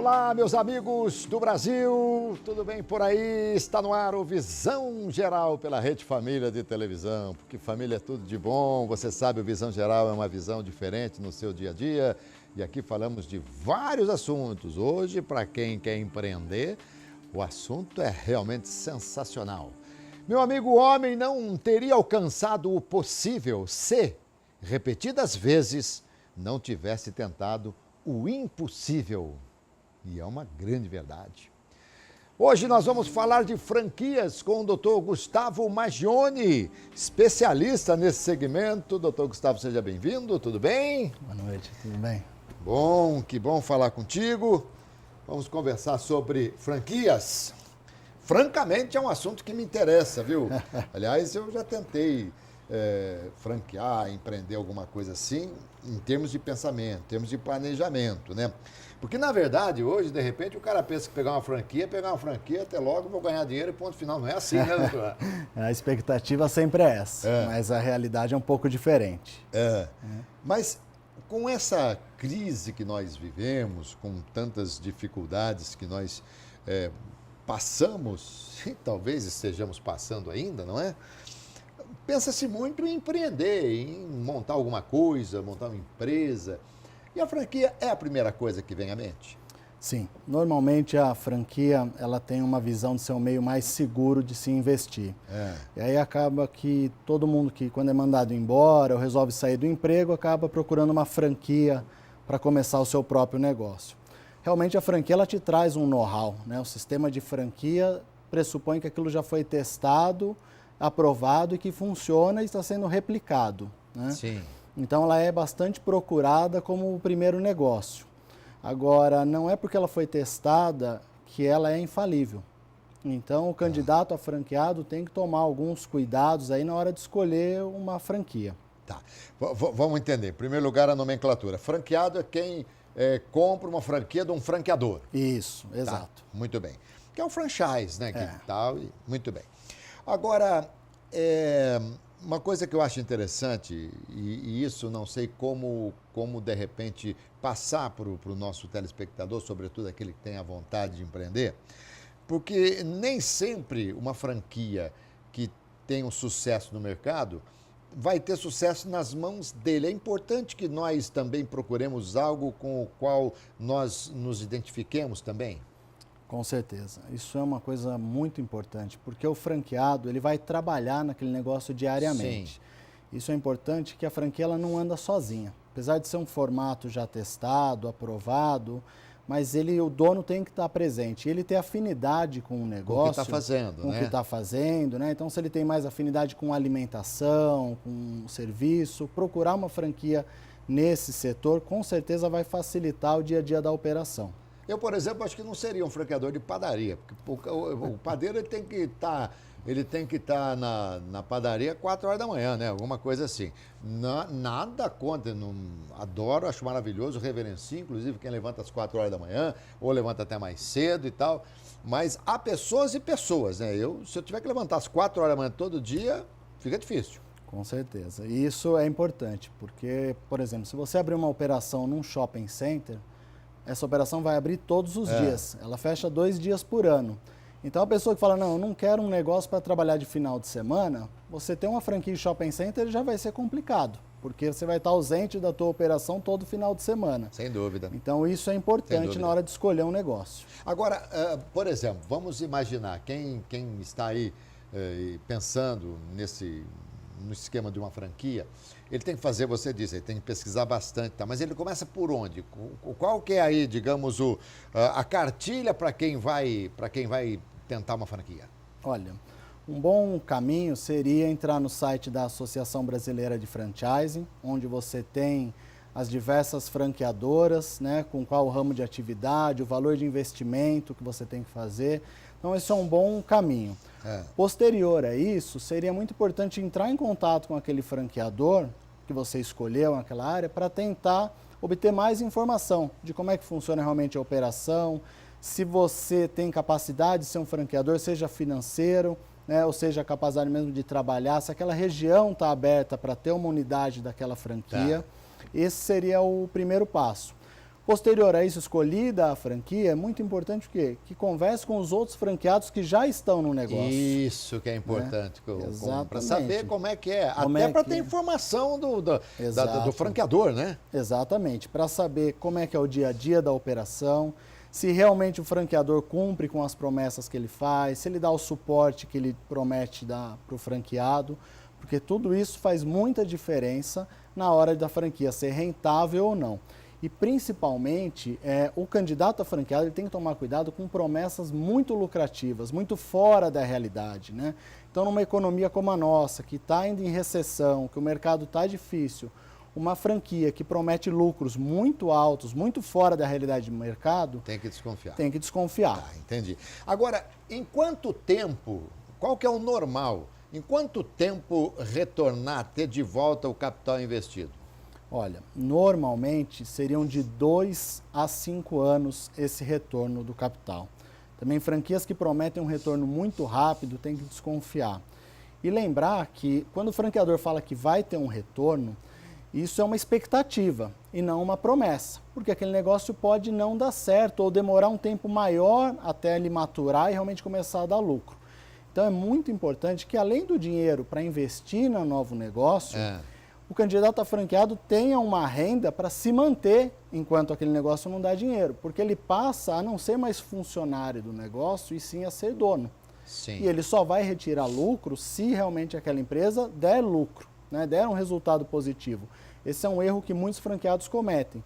Olá, meus amigos do Brasil, tudo bem por aí? Está no ar o Visão Geral pela Rede Família de televisão, porque família é tudo de bom, você sabe, o Visão Geral é uma visão diferente no seu dia a dia e aqui falamos de vários assuntos. Hoje, para quem quer empreender, o assunto é realmente sensacional. Meu amigo, o homem não teria alcançado o possível se, repetidas vezes, não tivesse tentado o impossível. E é uma grande verdade. Hoje nós vamos falar de franquias com o Dr. Gustavo Magione, especialista nesse segmento. Dr. Gustavo, seja bem-vindo, tudo bem? Boa noite, tudo bem? Bom, que bom falar contigo. Vamos conversar sobre franquias. Francamente, é um assunto que me interessa, viu? Aliás, eu já tentei franquear, empreender alguma coisa assim, em termos de pensamento, em termos de planejamento, né? Porque, na verdade, hoje, de repente, o cara pensa que pegar uma franquia, até logo, vou ganhar dinheiro e ponto final. Não é assim, né, doutor? A expectativa sempre é essa, mas a realidade é um pouco diferente. Mas com essa crise que nós vivemos, com tantas dificuldades que nós passamos, e talvez estejamos passando ainda, não é? Pensa-se muito em empreender, em montar alguma coisa, montar uma empresa. E a franquia é a primeira coisa que vem à mente? Sim, normalmente a franquia ela tem uma visão de ser um meio mais seguro de se investir. E aí acaba que todo mundo que quando é mandado embora ou resolve sair do emprego, acaba procurando uma franquia para começar o seu próprio negócio. Realmente a franquia ela te traz um know-how, né? O sistema de franquia pressupõe que aquilo já foi testado, aprovado e que funciona e está sendo replicado, né? Sim. Então ela é bastante procurada como o primeiro negócio. Agora, não é porque ela foi testada que ela é infalível. Então o candidato a franqueado tem que tomar alguns cuidados aí na hora de escolher uma franquia. Tá, vamos entender. Em primeiro lugar, a nomenclatura. Franqueado é quem compra uma franquia de um franqueador. Isso, exato. Tá, muito bem. Que é um franchise, né? Muito bem. Agora, uma coisa que eu acho interessante, e isso não sei como de repente passar para o nosso telespectador, sobretudo aquele que tem a vontade de empreender, porque nem sempre uma franquia que tem um sucesso no mercado vai ter sucesso nas mãos dele. É importante que nós também procuremos algo com o qual nós nos identifiquemos também. Com certeza. Isso é uma coisa muito importante, porque o franqueado ele vai trabalhar naquele negócio diariamente. Sim. Isso é importante que a franquia ela não anda sozinha. Apesar de ser um formato já testado, aprovado, mas o dono tem que estar presente. Ele tem afinidade com o negócio. Com o que está fazendo, com o que está fazendo, né? Então, se ele tem mais afinidade com alimentação, com serviço, procurar uma franquia nesse setor, com certeza vai facilitar o dia a dia da operação. Eu, por exemplo, acho que não seria um franqueador de padaria, porque o padeiro ele tem que estar na padaria 4 horas da manhã, né? Alguma coisa assim. Nada contra, adoro, acho maravilhoso, reverencio, inclusive quem levanta às 4 horas da manhã, ou levanta até mais cedo e tal. Mas há pessoas e pessoas, né? Se eu tiver que levantar às 4 horas da manhã todo dia, fica difícil. Com certeza. E isso é importante, porque, por exemplo, se você abrir uma operação num shopping center, essa operação vai abrir todos os dias. Ela fecha 2 dias por ano. Então, a pessoa que fala, não, eu não quero um negócio para trabalhar de final de semana, você ter uma franquia em shopping center já vai ser complicado, porque você vai estar ausente da tua operação todo final de semana. Sem dúvida. Então, isso é importante na hora de escolher um negócio. Agora, por exemplo, vamos imaginar, quem está aí pensando no esquema de uma franquia, ele tem que fazer, você disse, ele tem que pesquisar bastante, tá? Mas ele começa por onde? Qual que é aí, digamos, a cartilha para quem vai tentar uma franquia? Olha, um bom caminho seria entrar no site da Associação Brasileira de Franchising, onde você tem as diversas franqueadoras, né, com qual ramo de atividade, o valor de investimento que você tem que fazer. Então, esse é um bom caminho. Posterior a isso, seria muito importante entrar em contato com aquele franqueador que você escolheu naquela área para tentar obter mais informação de como é que funciona realmente a operação, se você tem capacidade de ser um franqueador, seja financeiro, né, ou seja, a capacidade mesmo de trabalhar, se aquela região está aberta para ter uma unidade daquela franquia. Esse seria o primeiro passo. Posterior a isso, escolhida a franquia, é muito importante o quê? Que converse com os outros franqueados que já estão no negócio. Isso que é importante, para saber como é que é, como até para ter informação do franqueador, né? Exatamente, para saber como é que é o dia a dia da operação, se realmente o franqueador cumpre com as promessas que ele faz, se ele dá o suporte que ele promete dar para o franqueado, porque tudo isso faz muita diferença na hora da franquia ser rentável ou não. E principalmente, o candidato a franqueado ele tem que tomar cuidado com promessas muito lucrativas, muito fora da realidade, né? Então, numa economia como a nossa, que está indo em recessão, que o mercado está difícil, uma franquia que promete lucros muito altos, muito fora da realidade do mercado... Tem que desconfiar. Tem que desconfiar. Ah, entendi. Agora, em quanto tempo, qual que é o normal? Em quanto tempo retornar, ter de volta o capital investido? Olha, normalmente seriam de 2 a 5 anos esse retorno do capital. Também franquias que prometem um retorno muito rápido tem que desconfiar. E lembrar que quando o franqueador fala que vai ter um retorno, isso é uma expectativa e não uma promessa, porque aquele negócio pode não dar certo ou demorar um tempo maior até ele maturar e realmente começar a dar lucro. Então é muito importante que além do dinheiro para investir no novo negócio, o candidato a franqueado tenha uma renda para se manter enquanto aquele negócio não dá dinheiro, porque ele passa a não ser mais funcionário do negócio e sim a ser dono. Sim. E ele só vai retirar lucro se realmente aquela empresa der lucro, né, der um resultado positivo. Esse é um erro que muitos franqueados cometem.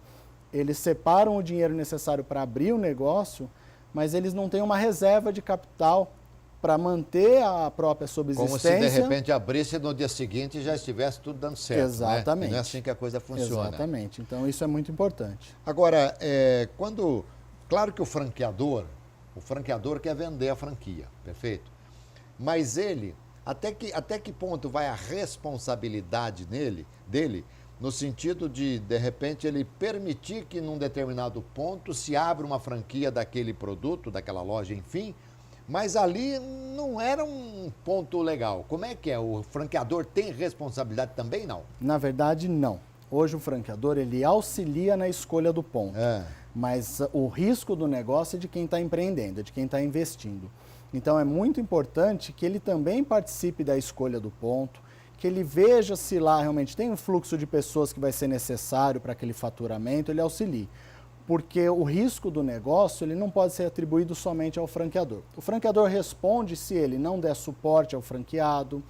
Eles separam o dinheiro necessário para abrir o negócio, mas eles não têm uma reserva de capital para manter a própria subsistência. Como se de repente abrisse no dia seguinte e já estivesse tudo dando certo. Exatamente. Né? E não é assim que a coisa funciona. Exatamente. Então isso é muito importante. Agora, claro que o franqueador quer vender a franquia, perfeito? Mas ele, até que ponto vai a responsabilidade dele, no sentido de repente, ele permitir que num determinado ponto se abra uma franquia daquele produto, daquela loja, enfim, mas ali não era um ponto legal. Como é que é? O franqueador tem responsabilidade também, não? Na verdade, não. Hoje o franqueador, ele auxilia na escolha do ponto. Mas o risco do negócio é de quem está empreendendo, é de quem está investindo. Então é muito importante que ele também participe da escolha do ponto, que ele veja se lá realmente tem um fluxo de pessoas que vai ser necessário para aquele faturamento, ele auxilie. Porque o risco do negócio ele não pode ser atribuído somente ao franqueador. O franqueador responde se ele não der suporte ao franqueado,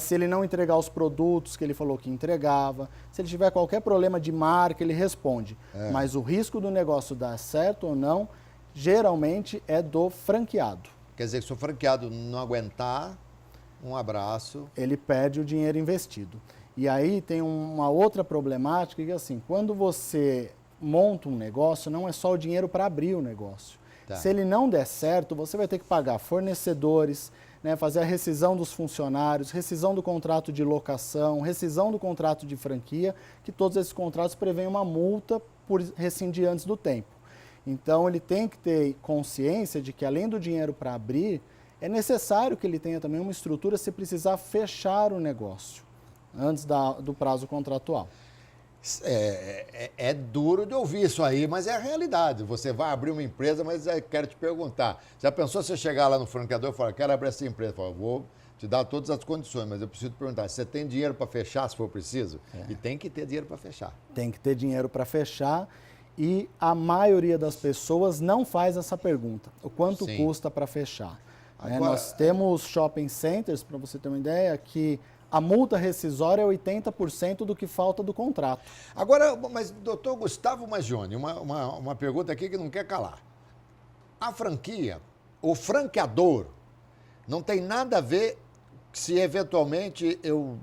se ele não entregar os produtos que ele falou que entregava, se ele tiver qualquer problema de marca, ele responde. Mas o risco do negócio dar certo ou não, geralmente é do franqueado. Quer dizer, se o franqueado não aguentar, um abraço. Ele perde o dinheiro investido. E aí tem uma outra problemática, que assim, quando você monta um negócio, não é só o dinheiro para abrir o negócio. Tá. Se ele não der certo, você vai ter que pagar fornecedores, fazer a rescisão dos funcionários, rescisão do contrato de locação, rescisão do contrato de franquia, que todos esses contratos prevêem uma multa por rescindir antes do tempo. Então, ele tem que ter consciência de que, além do dinheiro para abrir, é necessário que ele tenha também uma estrutura se precisar fechar o negócio antes do prazo contratual. É duro de ouvir isso aí, mas é a realidade. Você vai abrir uma empresa, mas quero te perguntar. Já pensou se você chegar lá no franqueador e falar, quero abrir essa empresa? Fala, vou te dar todas as condições, mas eu preciso te perguntar, você tem dinheiro para fechar se for preciso? E tem que ter dinheiro para fechar. Tem que ter dinheiro para fechar e a maioria das pessoas não faz essa pergunta. O quanto custa para fechar? Agora, nós temos shopping centers, para você ter uma ideia, que a multa rescisória é 80% do que falta do contrato. Agora, mas doutor Gustavo Magione, uma pergunta aqui que não quer calar. A franquia, o franqueador, não tem nada a ver se eventualmente eu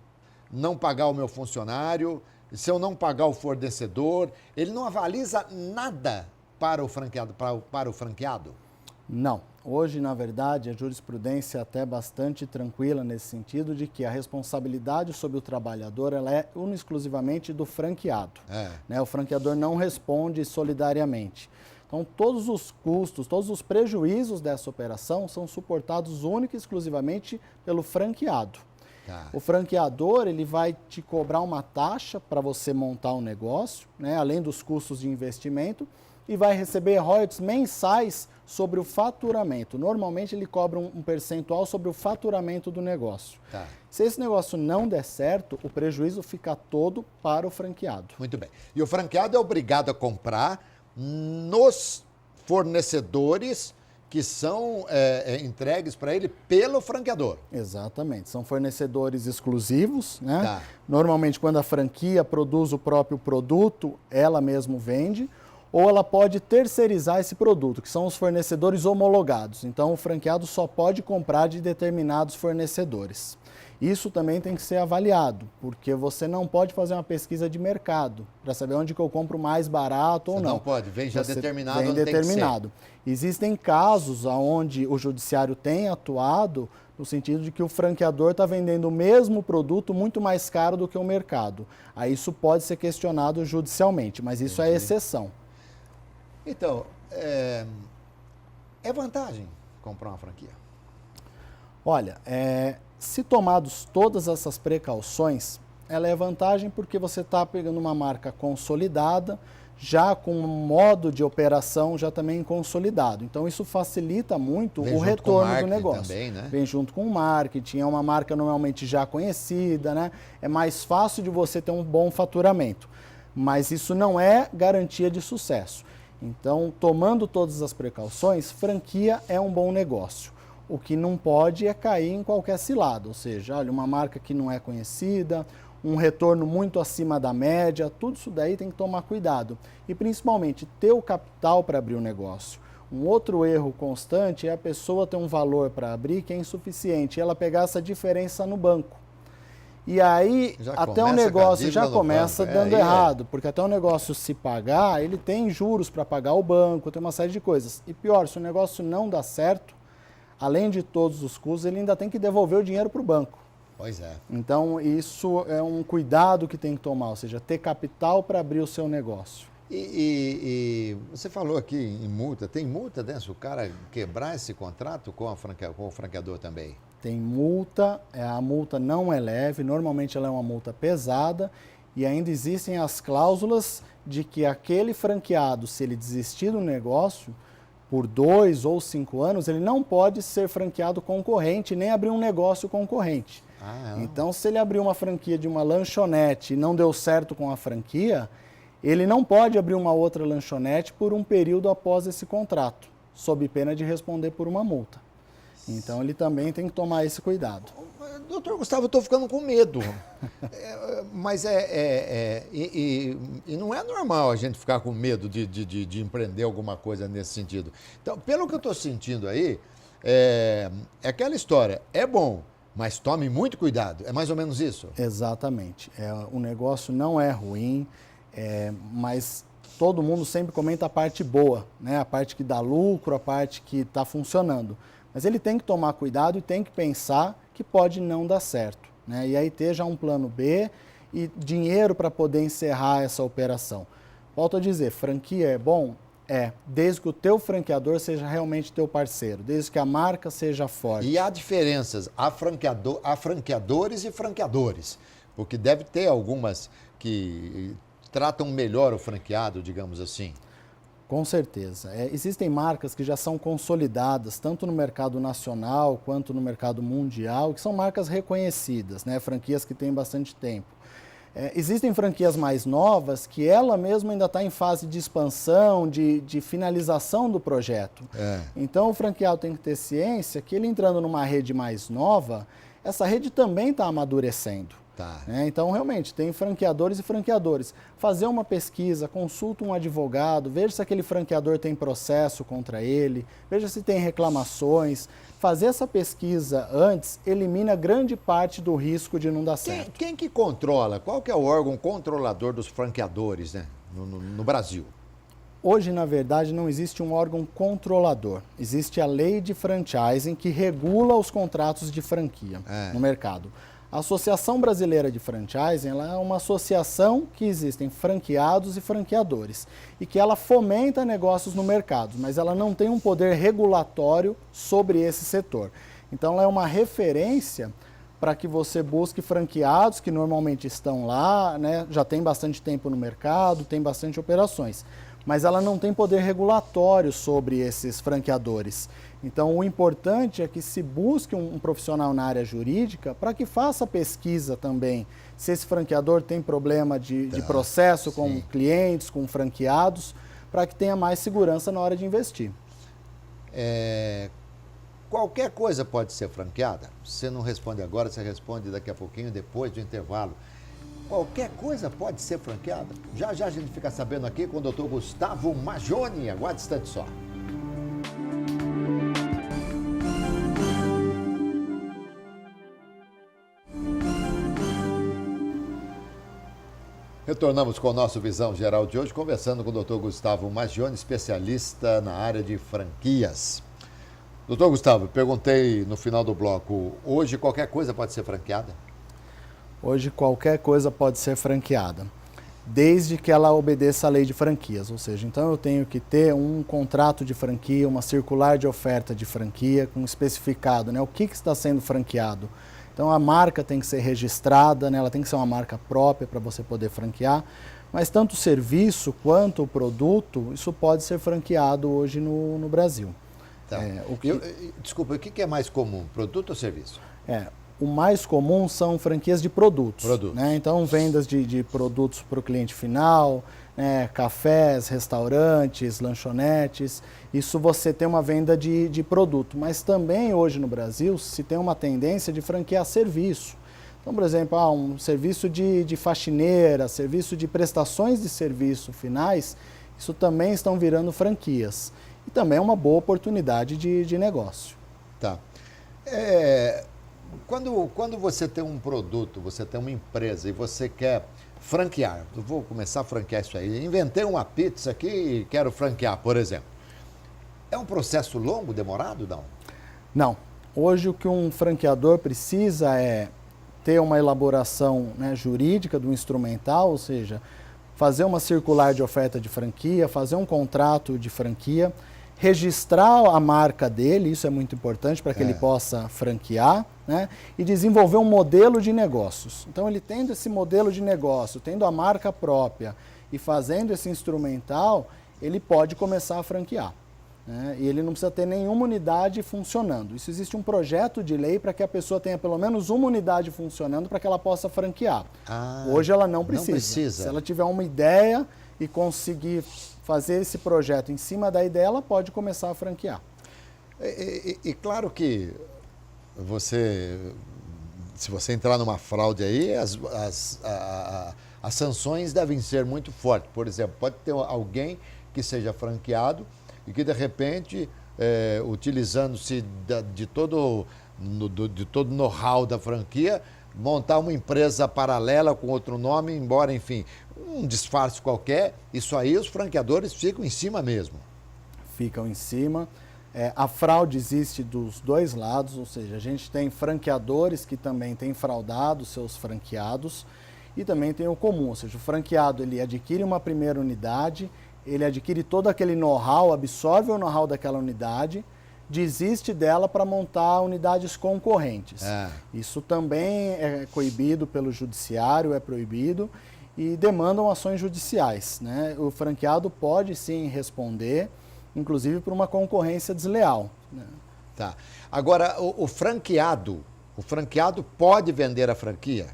não pagar o meu funcionário, se eu não pagar o fornecedor, ele não avaliza nada para o franqueado? Não. Hoje, na verdade, a jurisprudência é até bastante tranquila nesse sentido de que a responsabilidade sobre o trabalhador ela é exclusivamente do franqueado. O franqueador não responde solidariamente. Então, todos os custos, todos os prejuízos dessa operação são suportados única e exclusivamente pelo franqueado. Tá. O franqueador, ele vai te cobrar uma taxa para você montar um negócio, né, além dos custos de investimento, e vai receber royalties mensais sobre o faturamento. Normalmente ele cobra um percentual sobre o faturamento do negócio. Tá. Se esse negócio não der certo, o prejuízo fica todo para o franqueado. Muito bem. E o franqueado é obrigado a comprar nos fornecedores que são entregues para ele pelo franqueador. Exatamente. São fornecedores exclusivos, né? Tá. Normalmente, quando a franquia produz o próprio produto, ela mesma vende, ou ela pode terceirizar esse produto, que são os fornecedores homologados. Então, o franqueado só pode comprar de determinados fornecedores. Isso também tem que ser avaliado, porque você não pode fazer uma pesquisa de mercado para saber onde que eu compro mais barato ou não. Não pode, vem já determinado vem onde determinado. Tem que ser. Existem casos onde o judiciário tem atuado no sentido de que o franqueador está vendendo o mesmo produto muito mais caro do que o mercado. Aí isso pode ser questionado judicialmente, mas isso é exceção. Então, é vantagem comprar uma franquia? Olha, se tomados todas essas precauções, ela é vantagem porque você está pegando uma marca consolidada, já com um modo de operação já também consolidado. Então isso facilita muito o retorno do negócio. Também, né? Vem junto com o marketing, é uma marca normalmente já conhecida, né? É mais fácil de você ter um bom faturamento. Mas isso não é garantia de sucesso. Então, tomando todas as precauções, franquia é um bom negócio. O que não pode é cair em qualquer cilada, ou seja, olha, uma marca que não é conhecida, um retorno muito acima da média, tudo isso daí tem que tomar cuidado. E principalmente ter o capital para abrir o negócio. Um outro erro constante é a pessoa ter um valor para abrir que é insuficiente e ela pegar essa diferença no banco. E aí, até o negócio já começa dando errado, porque até o negócio se pagar, ele tem juros para pagar o banco, tem uma série de coisas. E pior, se o negócio não dá certo, além de todos os custos, ele ainda tem que devolver o dinheiro para o banco. Pois é. Então, isso é um cuidado que tem que tomar, ou seja, ter capital para abrir o seu negócio. E você falou aqui em multa, tem multa, né? Se o cara quebrar esse contrato com o franqueador também? Tem multa, a multa não é leve, normalmente ela é uma multa pesada e ainda existem as cláusulas de que aquele franqueado, se ele desistir do negócio por 2 ou 5 anos, ele não pode ser franqueado concorrente nem abrir um negócio concorrente. Então, se ele abrir uma franquia de uma lanchonete e não deu certo com a franquia, ele não pode abrir uma outra lanchonete por um período após esse contrato, sob pena de responder por uma multa. Então, ele também tem que tomar esse cuidado. Doutor Gustavo, eu estou ficando com medo. Mas não é normal a gente ficar com medo de empreender alguma coisa nesse sentido. Então, pelo que eu estou sentindo aí, é aquela história, é bom, mas tome muito cuidado. É mais ou menos isso? Exatamente. O negócio não é ruim, mas todo mundo sempre comenta a parte boa, né? A parte que dá lucro, a parte que está funcionando. Mas ele tem que tomar cuidado e tem que pensar que pode não dar certo, né? E aí ter já um plano B e dinheiro para poder encerrar essa operação. Volto a dizer, franquia é bom? Desde que o teu franqueador seja realmente teu parceiro, desde que a marca seja forte. E há diferenças, há franqueadores e franqueadores, porque deve ter algumas que tratam melhor o franqueado, digamos assim. Com certeza. Existem marcas que já são consolidadas, tanto no mercado nacional quanto no mercado mundial, que são marcas reconhecidas, né? Franquias que têm bastante tempo. Existem franquias mais novas que ela mesma ainda está em fase de expansão, de finalização do projeto. Então, o franqueado tem que ter ciência que ele entrando numa rede mais nova, essa rede também está amadurecendo. Então, realmente, tem franqueadores e franqueadores. Fazer uma pesquisa, consulta um advogado, veja se aquele franqueador tem processo contra ele, veja se tem reclamações. Fazer essa pesquisa antes elimina grande parte do risco de não dar certo. Quem que controla? Qual que é o órgão controlador dos franqueadores, né, no Brasil? Hoje, na verdade, não existe um órgão controlador. Existe a lei de franchising que regula os contratos de franquia no mercado. A Associação Brasileira de Franchising ela é uma associação que existem franqueados e franqueadores e que ela fomenta negócios no mercado, mas ela não tem um poder regulatório sobre esse setor. Então, ela é uma referência para que você busque franqueados que normalmente estão lá, né, já tem bastante tempo no mercado, tem bastante operações, mas ela não tem poder regulatório sobre esses franqueadores. Então, o importante é que se busque um profissional na área jurídica para que faça pesquisa também, se esse franqueador tem problema de processo com clientes, com franqueados, para que tenha mais segurança na hora de investir. Qualquer coisa pode ser franqueada? Você não responde agora, você responde daqui a pouquinho, depois do intervalo. Qualquer coisa pode ser franqueada? Já já a gente fica sabendo aqui com o Dr. Gustavo Maggioni. Aguarde um instante só. Retornamos com o nosso Visão Geral de hoje, conversando com o Dr. Gustavo Maggioni, especialista na área de franquias. Doutor Gustavo, perguntei no final do bloco, hoje qualquer coisa pode ser franqueada? Hoje qualquer coisa pode ser franqueada, desde que ela obedeça à lei de franquias, ou seja, então eu tenho que ter um contrato de franquia, uma circular de oferta de franquia, com especificado, né, o que está sendo franqueado. Então a marca tem que ser registrada, né, ela tem que ser uma marca própria para você poder franquear, mas tanto o serviço quanto o produto, isso pode ser franqueado hoje no Brasil. Tá. Desculpa, o que é mais comum, produto ou serviço? O mais comum são franquias de produtos. Né? Então, vendas de produtos para o cliente final, né? Cafés, restaurantes, lanchonetes. Isso você tem uma venda de produto. Mas também hoje no Brasil se tem uma tendência de franquear serviço. Então, por exemplo, um serviço de faxineira, serviço de prestações de serviço finais, isso também estão virando franquias. E também é uma boa oportunidade de negócio. Tá. Quando você tem um produto, você tem uma empresa e você quer franquear, eu vou começar a franquear isso aí, inventei uma pizza aqui e quero franquear, por exemplo. É um processo longo, demorado, não? Não. Hoje o que um franqueador precisa é ter uma elaboração, né, jurídica do instrumental, ou seja, fazer uma circular de oferta de franquia, fazer um contrato de franquia, registrar a marca dele, isso é muito importante para que ele possa franquear, né? E desenvolver um modelo de negócios. Então, ele tendo esse modelo de negócio, tendo a marca própria e fazendo esse instrumental, ele pode começar a franquear. Né? E ele não precisa ter nenhuma unidade funcionando. Isso existe um projeto de lei para que a pessoa tenha pelo menos uma unidade funcionando para que ela possa franquear. Hoje ela não precisa. Se ela tiver uma ideia e conseguir fazer esse projeto em cima da ideia, ela pode começar a franquear. E claro que se você entrar numa fraude aí, as sanções devem ser muito fortes. Por exemplo, pode ter alguém que seja franqueado e que, de repente, utilizando-se de todo o know-how da franquia, montar uma empresa paralela com outro nome, embora, enfim, um disfarce qualquer, isso aí os franqueadores ficam em cima mesmo. Ficam em cima. A fraude existe dos dois lados, ou seja, a gente tem franqueadores que também têm fraudado seus franqueados e também tem o comum, ou seja, o franqueado ele adquire uma primeira unidade, ele adquire todo aquele know-how, absorve o know-how daquela unidade, desiste dela para montar unidades concorrentes. Isso também é coibido pelo judiciário, é proibido e demandam ações judiciais. Né? O franqueado pode sim responder, inclusive por uma concorrência desleal. Né? Tá. Agora, o franqueado pode vender a franquia?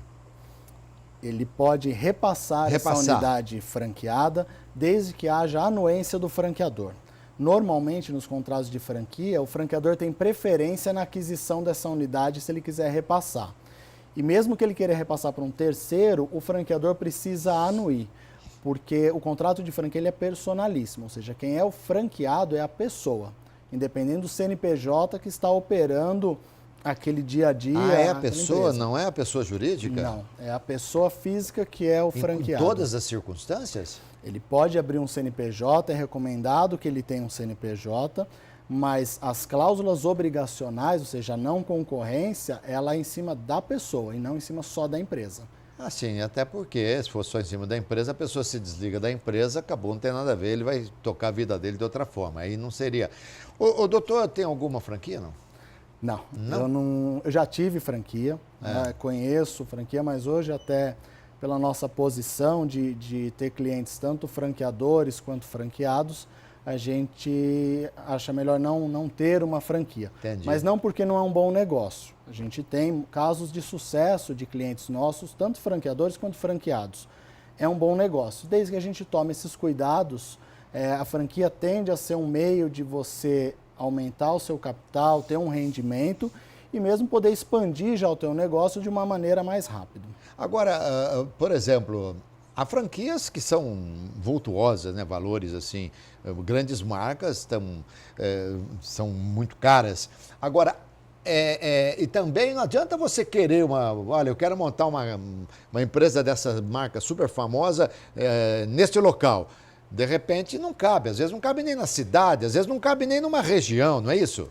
Ele pode repassar essa unidade franqueada, desde que haja anuência do franqueador. Normalmente, nos contratos de franquia, o franqueador tem preferência na aquisição dessa unidade se ele quiser repassar. E mesmo que ele queira repassar para um terceiro, o franqueador precisa anuir, porque o contrato de franquia ele é personalíssimo, ou seja, quem é o franqueado é a pessoa, independente do CNPJ que está operando aquele dia a dia. É a pessoa, não é a pessoa jurídica? Não, é a pessoa física que é o franqueado. Em todas as circunstâncias? Ele pode abrir um CNPJ, é recomendado que ele tenha um CNPJ, mas as cláusulas obrigacionais, ou seja, a não concorrência, ela é em cima da pessoa e não em cima só da empresa. Sim, até porque se for só em cima da empresa, a pessoa se desliga da empresa, acabou, não tem nada a ver, ele vai tocar a vida dele de outra forma, aí não seria. O doutor tem alguma franquia, não? Não, Não? eu já tive franquia, né, conheço franquia, mas hoje até pela nossa posição de ter clientes tanto franqueadores quanto franqueados, a gente acha melhor não ter uma franquia. Entendi. Mas não porque não é um bom negócio. A gente tem casos de sucesso de clientes nossos, tanto franqueadores quanto franqueados. É um bom negócio. Desde que a gente tome esses cuidados, a franquia tende a ser um meio de você aumentar o seu capital, ter um rendimento e mesmo poder expandir já o teu negócio de uma maneira mais rápida. Agora, por exemplo, há franquias que são vultuosas, né? Valores assim, grandes marcas são muito caras. Agora, e também não adianta você querer olha, eu quero montar uma empresa dessa marca super famosa neste local. De repente não cabe, às vezes não cabe nem na cidade, às vezes não cabe nem numa região, não é isso?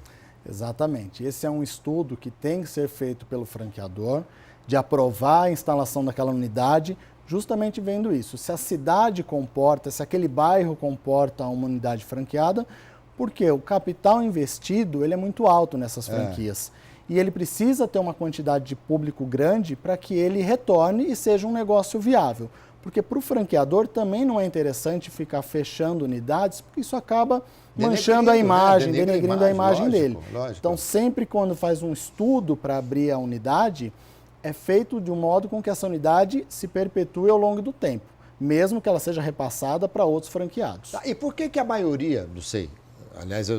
Exatamente. Esse é um estudo que tem que ser feito pelo franqueador, de aprovar a instalação daquela unidade, justamente vendo isso. Se a cidade comporta, se aquele bairro comporta uma unidade franqueada, porque o capital investido ele é muito alto nessas franquias. E ele precisa ter uma quantidade de público grande para que ele retorne e seja um negócio viável. Porque para o franqueador também não é interessante ficar fechando unidades, porque isso acaba manchando a imagem, denegrindo a imagem dele. Lógico. Então, sempre quando faz um estudo para abrir a unidade, é feito de um modo com que essa unidade se perpetue ao longo do tempo, mesmo que ela seja repassada para outros franqueados. E por que a maioria, não sei, aliás,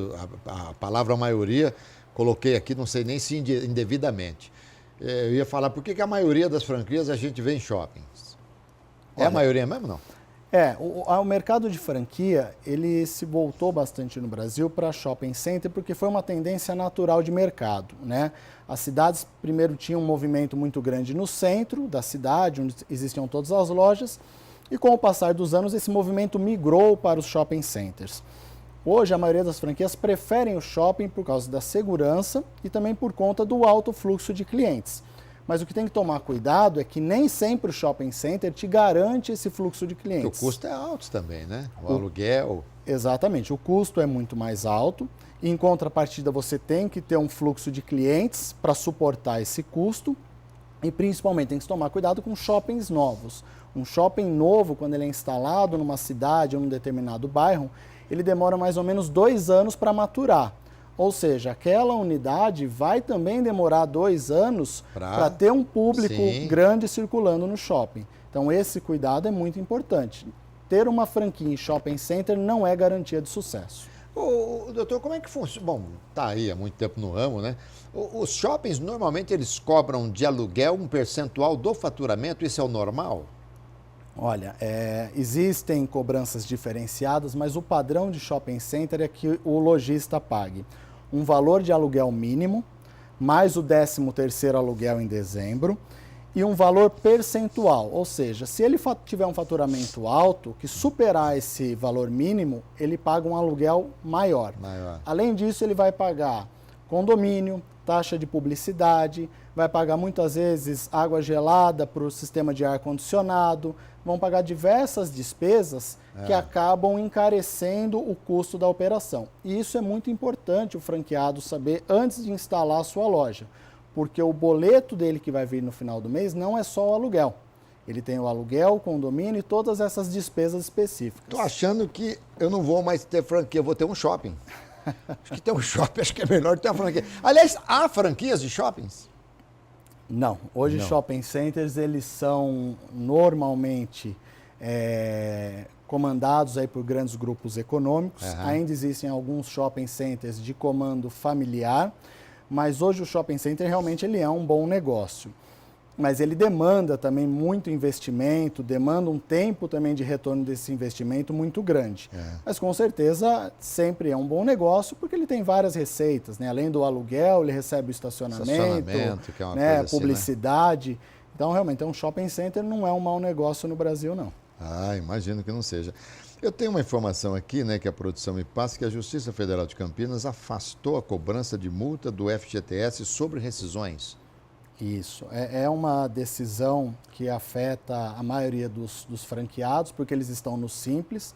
a palavra maioria, coloquei aqui, não sei nem se indevidamente. Eu ia falar, por que a maioria das franquias a gente vê em shoppings? É a maioria mesmo, não? O mercado de franquia, ele se voltou bastante no Brasil para shopping center, porque foi uma tendência natural de mercado, né? As cidades, primeiro, tinham um movimento muito grande no centro da cidade, onde existiam todas as lojas, e com o passar dos anos, esse movimento migrou para os shopping centers. Hoje, a maioria das franquias preferem o shopping por causa da segurança e também por conta do alto fluxo de clientes. Mas o que tem que tomar cuidado é que nem sempre o shopping center te garante esse fluxo de clientes. Porque o custo é alto também, né? O aluguel. Exatamente, o custo é muito mais alto. E, em contrapartida, você tem que ter um fluxo de clientes para suportar esse custo. E, principalmente, tem que tomar cuidado com shoppings novos. Um shopping novo, quando ele é instalado numa cidade ou num determinado bairro, ele demora mais ou menos 2 anos para maturar. Ou seja, aquela unidade vai também demorar 2 anos para ter um público grande circulando no shopping. Então, esse cuidado é muito importante. Ter uma franquia em shopping center não é garantia de sucesso. Doutor, como é que funciona? Bom, tá aí há muito tempo no ramo, né? Os shoppings, normalmente, eles cobram de aluguel um percentual do faturamento, isso é o normal? Olha, existem cobranças diferenciadas, mas o padrão de shopping center é que o lojista pague um valor de aluguel mínimo, mais o 13º aluguel em dezembro, e um valor percentual, ou seja, se ele tiver um faturamento alto, que superar esse valor mínimo, ele paga um aluguel maior. Além disso, ele vai pagar condomínio, taxa de publicidade, vai pagar muitas vezes água gelada para o sistema de ar-condicionado, vão pagar diversas despesas que acabam encarecendo o custo da operação. E isso é muito importante o franqueado saber antes de instalar a sua loja, porque o boleto dele que vai vir no final do mês não é só o aluguel. Ele tem o aluguel, o condomínio e todas essas despesas específicas. Estou achando que eu não vou mais ter franquia, eu vou ter um shopping. Acho que ter um shopping, acho que é melhor ter uma franquia. Aliás, há franquias de shoppings? Não. Hoje, shopping centers, eles são normalmente comandados aí por grandes grupos econômicos. Ainda existem alguns shopping centers de comando familiar, mas hoje o shopping center realmente ele é um bom negócio. Mas ele demanda também muito investimento, demanda um tempo também de retorno desse investimento muito grande. Mas com certeza sempre é um bom negócio porque ele tem várias receitas, né? Além do aluguel, ele recebe o estacionamento, que é uma né? coisa publicidade. Assim, né? Então, realmente, um shopping center não é um mau negócio no Brasil, não. Imagino que não seja. Eu tenho uma informação aqui, né, que a produção me passa, que a Justiça Federal de Campinas afastou a cobrança de multa do FGTS sobre rescisões. Isso, é uma decisão que afeta a maioria dos franqueados, porque eles estão no Simples.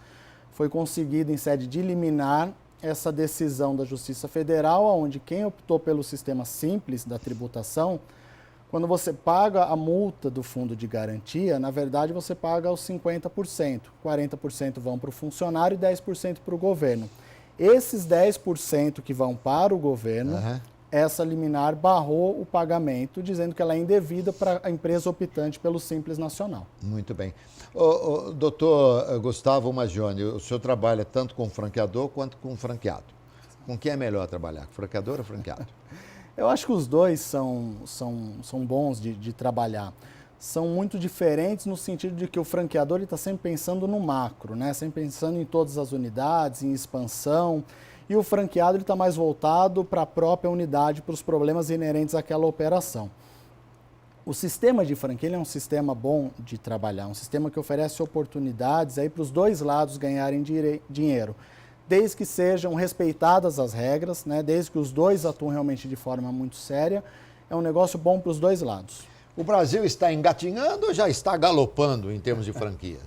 Foi conseguido em sede de liminar essa decisão da Justiça Federal, onde quem optou pelo sistema simples da tributação, quando você paga a multa do fundo de garantia, na verdade você paga os 50%. 40% vão para o funcionário e 10% para o governo. Esses 10% que vão para o governo, essa liminar barrou o pagamento, dizendo que ela é indevida para a empresa optante pelo Simples Nacional. Muito bem. Doutor Gustavo Maggioni, o senhor trabalha tanto com franqueador quanto com franqueado. Com quem é melhor trabalhar, franqueador ou franqueado? Eu acho que os dois são bons de trabalhar. São muito diferentes no sentido de que o franqueador está sempre pensando no macro, né? Sempre pensando em todas as unidades, em expansão. E o franqueado está mais voltado para a própria unidade, para os problemas inerentes àquela operação. O sistema de franquia é um sistema bom de trabalhar, um sistema que oferece oportunidades para os dois lados ganharem dinheiro, desde que sejam respeitadas as regras, né? Desde que os dois atuem realmente de forma muito séria. É um negócio bom para os dois lados. O Brasil está engatinhando ou já está galopando em termos de franquias?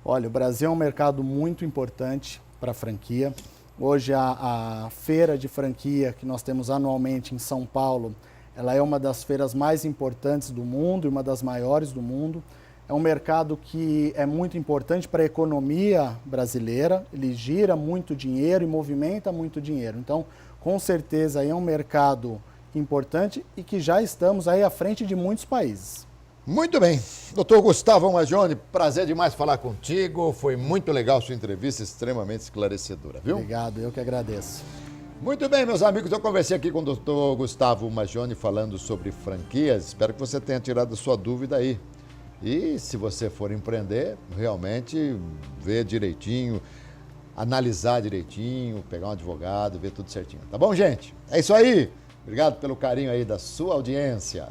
Olha, o Brasil é um mercado muito importante para a franquia. Hoje a feira de franquia que nós temos anualmente em São Paulo, ela é uma das feiras mais importantes do mundo e uma das maiores do mundo. É um mercado que é muito importante para a economia brasileira, ele gira muito dinheiro e movimenta muito dinheiro. Então, com certeza, aí é um mercado importante e que já estamos aí à frente de muitos países. Muito bem. Doutor Gustavo Maggioni, prazer demais falar contigo. Foi muito legal a sua entrevista, extremamente esclarecedora, viu? Obrigado, eu que agradeço. Muito bem, meus amigos, eu conversei aqui com o doutor Gustavo Maggioni falando sobre franquias. Espero que você tenha tirado a sua dúvida aí. E se você for empreender, realmente ver direitinho, analisar direitinho, pegar um advogado, ver tudo certinho. Tá bom, gente? É isso aí. Obrigado pelo carinho aí da sua audiência.